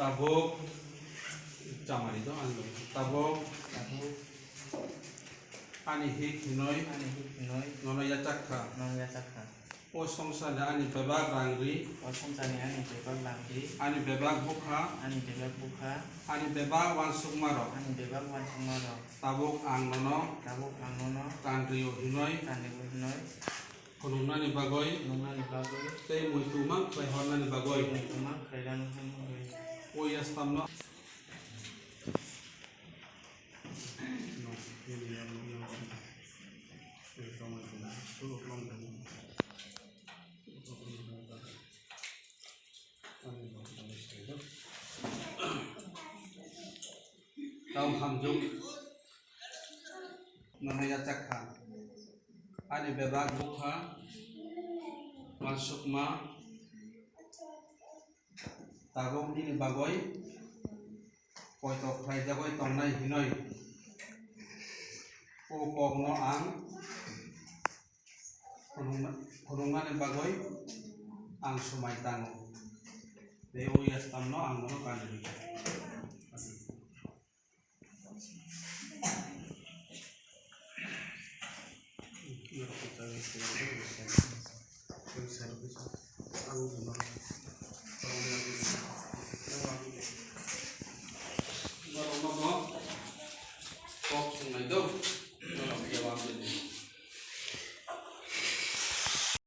tabok camari do ando tabok ani hik hinoi nono ya cakha o songsana ani bebak rangri ani bebak bukha ani bebak wansukmaro tabok ang nono kandrio hinoi konunani bagoi te muitumak pehornani bagoi o yastamno Taum hamjuk namanya cakha ani bebak bukha masukma tabok ini bagoi poitok khai jagoi tongnai hinoi o kogno ang konungani bagoi ang sumai tango de o yastamno ang mono kandri aku